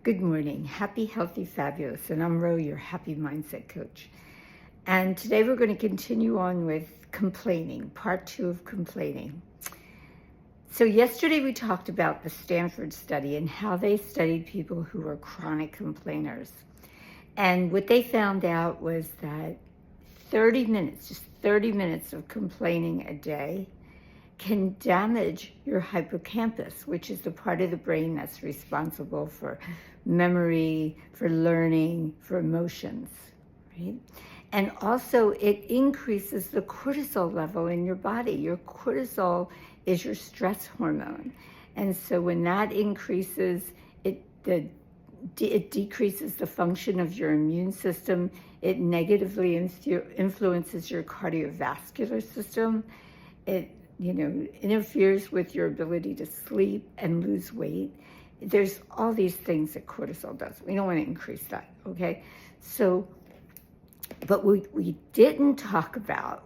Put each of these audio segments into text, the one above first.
Good morning. Happy, healthy, fabulous. And I'm Ro, your happy mindset coach. And today we're going to continue on with complaining, part 2 of complaining. So yesterday we talked about the Stanford study and how they studied people who were chronic complainers. And what they found out was that 30 minutes, just 30 minutes of complaining a day can damage your hippocampus, which is the part of the brain that's responsible for memory, for learning, for emotions, right? And also it increases the cortisol level in your body. Your cortisol is your stress hormone. And so when that increases, it decreases the function of your immune system. It negatively influences your cardiovascular system. It interferes with your ability to sleep and lose weight. There's all these things that cortisol does. We don't want to increase that, okay? So, but what we didn't talk about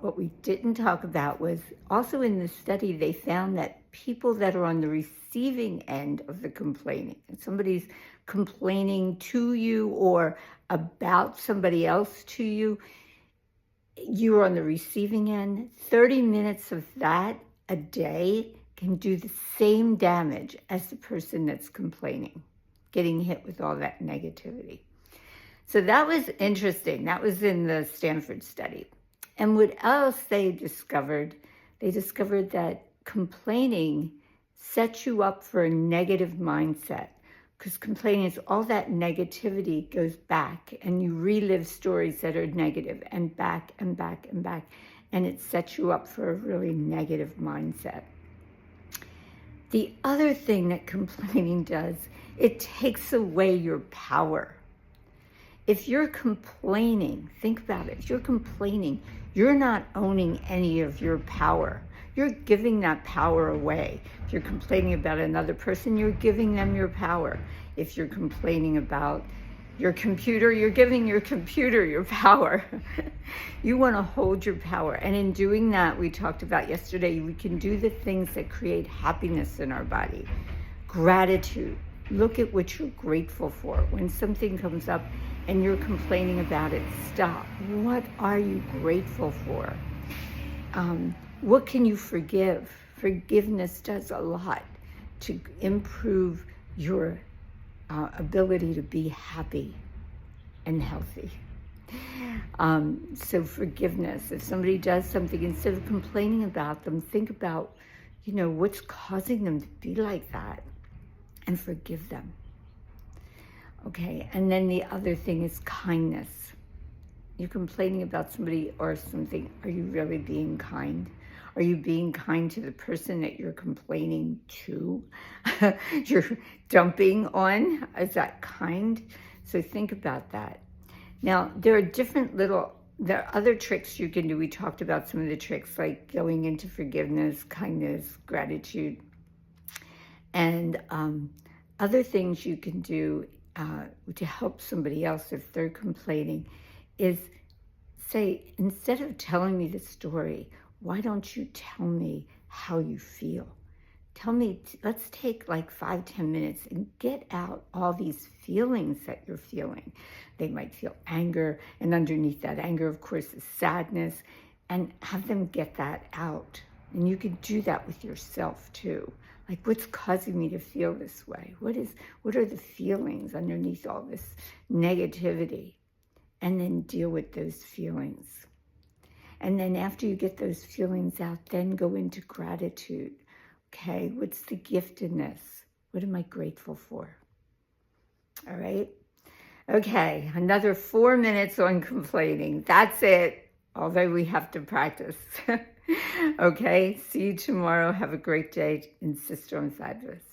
was also in the study, they found that people that are on the receiving end of the complaining, and somebody's complaining to you or about somebody else to you, you're on the receiving end. 30 minutes of that a day can do the same damage as the person that's complaining, getting hit with all that negativity. So that was interesting. That was in the Stanford study. And what else they discovered that complaining sets you up for a negative mindset, because complaining is all that negativity goes back and you relive stories that are negative and back and back and back, and it sets you up for a really negative mindset. The other thing that complaining does, it takes away your power. If you're complaining, think about it, if you're complaining, you're not owning any of your power. You're giving that power away. If you're complaining about another person, you're giving them your power. If you're complaining about your computer, you're giving your computer your power. You want to hold your power. And in doing that, we talked about yesterday, we can do the things that create happiness in our body. Gratitude. Look at what you're grateful for. When something comes up and you're complaining about it, stop. What are you grateful for? What can you forgive? Forgiveness does a lot to improve your ability to be happy and healthy. So forgiveness, if somebody does something, instead of complaining about them, think about, what's causing them to be like that and forgive them. Okay, and then the other thing is kindness. You're complaining about somebody or something. Are you really being kind? Are you being kind to the person that you're complaining to? You're dumping on? Is that kind? So think about that. Now, there are other tricks you can do. We talked about some of the tricks, like going into forgiveness, kindness, gratitude, and other things you can do to help somebody else if they're complaining is say, instead of telling me the story, why don't you tell me how you feel? Tell me, let's take like 5-10 minutes and get out all these feelings that you're feeling. They might feel anger, and underneath that anger, of course, is sadness, and have them get that out. And you can do that with yourself too. Like, what's causing me to feel this way? What are the feelings underneath all this negativity? And then deal with those feelings. And then after you get those feelings out, then go into gratitude. Okay, what's the gift in this? What am I grateful for? All right? Okay, another 4 minutes on complaining. That's it, although we have to practice. Okay, see you tomorrow. Have a great day, and Sister on Fabulous.